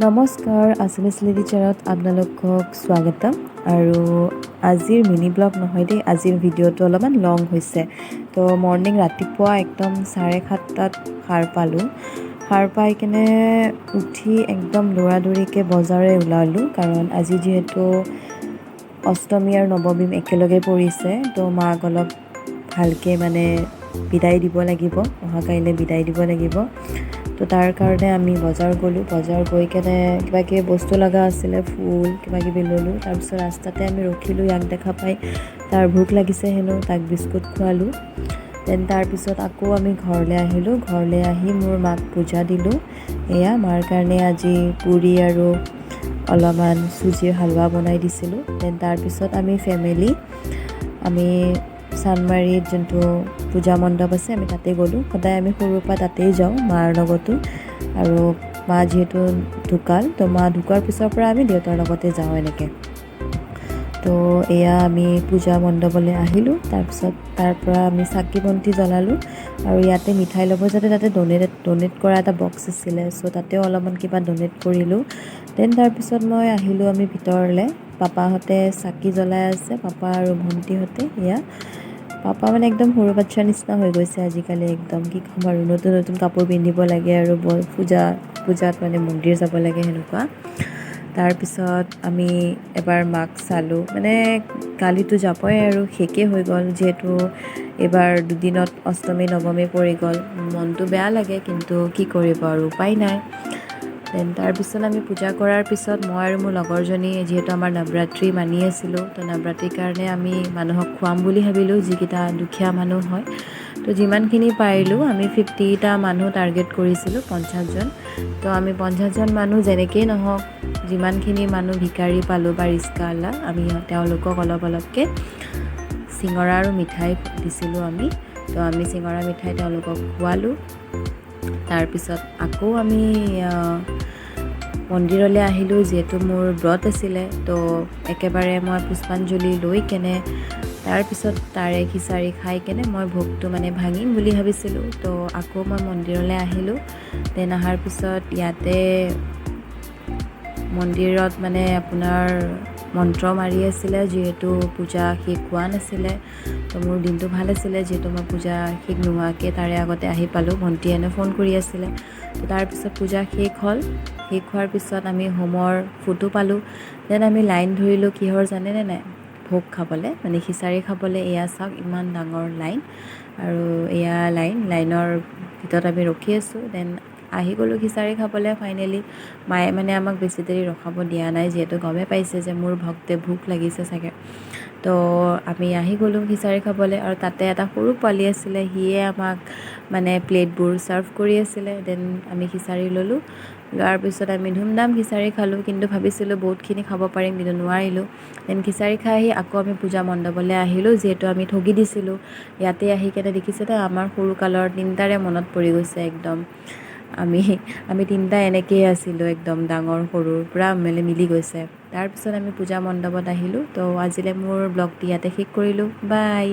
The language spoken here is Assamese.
নমস্কাৰ, আছামিজ লিটাৰেচাৰত আপোনালোকক স্বাগতম। আৰু আজিৰ মিনি ব্লগ নহয় দেই, আজিৰ ভিডিঅ'টো অলপমান লং হৈছে। তো মৰ্ণিং ৰাতিপুৱা একদম 7:30 সাৰ পালোঁ। সাৰ পাই কিনে উঠি একদম দৌৰাদৌৰিকৈ বজাৰলৈ ওলালোঁ, কাৰণ আজি যিহেতু অষ্টমী আৰু নৱমী একেলগে পৰিছে, তো মাক অলপ ভালকৈ বিদায় দিব লাগিব, অহাকাইলৈ বিদায় দিব লাগিব। তো তাৰ কাৰণে আমি বজাৰ গ'লোঁ। বজাৰ গৈ কেনে কিবাকিবি বস্তু লগা আছিলে, ফুল কিবাকিবি ল'লোঁ। তাৰপিছত ৰাস্তাতে আমি ৰখিলোঁ, ইয়াক দেখা পাই তাৰ ভোক লাগিছে হেনো, তাক বিস্কুট খোৱালোঁ। দেন তাৰপিছত আকৌ আমি ঘৰলৈ আহিলোঁ। ঘৰলৈ আহি মোৰ মাক পূজা দিলোঁ। এয়া মাৰ কাৰণে আজি পুৰি আৰু অলপমান চুজিৰ হালোৱা বনাই দিছিলোঁ। দেন তাৰপিছত আমি ফেমিলি চানমাৰীত যোনটো পূজা মণ্ডপ আছে, আমি তাতে গ'লোঁ। সদায় আমি সৰুৰ পৰা তাতেই যাওঁ মাৰ লগতো। আৰু মা যিহেতু ঢুকাল, তো মা ঢুকোৱাৰ পিছৰ পৰা আমি দেউতাৰ লগতে যাওঁ এনেকৈ। তো এয়া আমি পূজা মণ্ডপলৈ আহিলোঁ। তাৰপিছত তাৰ পৰা আমি চাকি বন্তি জ্বলালোঁ। আৰু ইয়াতে মিঠাই ল'ব যাতে তাতে ডনেট কৰা এটা বক্স আছিলে, চ' তাতেও অলপমান কিবা ডনেট কৰিলোঁ। দেন তাৰপিছত মই আহিলোঁ আমি ভিতৰলৈ। পাপাহঁতে চাকি জ্বলাই আছে, পাপা আৰু ভণ্টিহঁতে। এয়া পাপা একদম সৰু বাচ্ছাৰ নিচিনা হৈ গৈছে আজিকালি, একদম কি ক'ম আৰু, নতুন নতুন কাপোৰ পিন্ধিব লাগে আৰু পূজাত মন্দিৰ যাব লাগে সেনেকুৱা। তাৰপিছত আমি এবাৰ মাক চালোঁ, কালিতো যাবই আৰু শেষেই হৈ গ'ল, যিহেতু এইবাৰ দুদিনত অষ্টমী নৱমী পৰি গ'ল। মনটো বেয়া লাগে, কিন্তু কি কৰিব আৰু, উপায় নাই। দেন তাৰপিছত আমি পূজা কৰাৰ পিছত মই আৰু মোৰ লগৰজনী, যিহেতু আমাৰ নৱৰাত্ৰি মানি আছিলোঁ, তো নৱৰাত্ৰিৰ কাৰণে আমি মানুহক খুৱাম বুলি ভাবিলোঁ, যিকেইটা দুখীয়া মানুহ হয়। তো যিমানখিনি পাৰিলোঁ, আমি 50টা মানুহ টাৰ্গেট কৰিছিলোঁ, 50জন। তো আমি 50জন মানুহ যেনেকেই নহওক, যিমানখিনি মানুহ ভিকাৰী পালোঁ বা ৰিস্কাৱালা, আমি তেওঁলোকক অলপ অলপকৈ চিঙৰা আৰু মিঠাই দিছিলোঁ আমি। তো আমি চিঙৰা মিঠাই তেওঁলোকক খোৱালোঁ। তাৰপিছত আকৌ আমি মন্দিৰলৈ আহিলোঁ, যিহেতু মোৰ ব্ৰত আছিলে। তো একেবাৰে মই পুষ্পাঞ্জলি লৈ কেনে তাৰপিছত তাৰে খিচাৰি খাই কেনে মই ভোগটো ভাঙিম বুলি ভাবিছিলোঁ। তো আকৌ মই মন্দিৰলৈ আহিলোঁ। দেন অহাৰ পিছত ইয়াতে মন্দিৰত আপোনাৰ মন্ত্ৰ মাৰি আছিলে, যিহেতু পূজা শেষ হোৱা নাছিলে। তো মোৰ দিনটো ভাল আছিলে, যিহেতু মই পূজা শেষ নোহোৱাকৈ তাৰে আগতে আহি পালোঁ। ভণ্টিয়ে ফোন কৰি আছিলে। তো তাৰপিছত পূজা শেষ হ'ল। শেষ হোৱাৰ পিছত আমি হোমৰ ফটো পালোঁ। দেন আমি লাইন ধৰিলোঁ, কিহৰ জানেনে নাই, ভোগ খাবলৈ, খিচাৰি খাবলৈ। এয়া চাওক, ইমান ডাঙৰ লাইন। আৰু এয়া লাইনৰ ভিতৰত আমি ৰখি আছোঁ। দেন আহি গ'লোঁ খিচাৰি খাবলৈ ফাইনেলি। মায়ে আমাক বেছি দেৰি ৰখাব দিয়া নাই, যিহেতু গমেই পাইছে যে মোৰ ভোক লাগিছে চাগে। তো আমি আহি গ'লোঁ খিচাৰি খাবলৈ। আৰু তাতে এটা সৰু পোৱালি আছিলে, সিয়ে আমাক প্লেটবোৰ ছাৰ্ভ কৰি আছিলে। দেন আমি খিচাৰি ল'লোঁ। লোৱাৰ পিছত আমি ধুমধাম খিচাৰি খালোঁ, কিন্তু ভাবিছিলোঁ বহুতখিনি খাব পাৰিম, কিন্তু নোৱাৰিলোঁ। দেন খিচাৰি খাই আহি আকৌ আমি পূজা মণ্ডপলৈ আহিলোঁ, যিহেতু আমি ঠগি দিছিলোঁ। ইয়াতে আহি কেনে দেখিছোঁ আমাৰ সৰুকালৰ 3টাৰে মনত পৰি গৈছে একদম। আমি 3টা এনেকৈয়ে আছিলোঁ, একদম ডাঙৰ সৰু পূৰা মিলি গৈছে। তাৰপিছত আমি পূজা মণ্ডপত আহিলোঁ। তো আজিলৈ মোৰ ব্লগটি ইয়াতে শেষ কৰিলোঁ। বাই।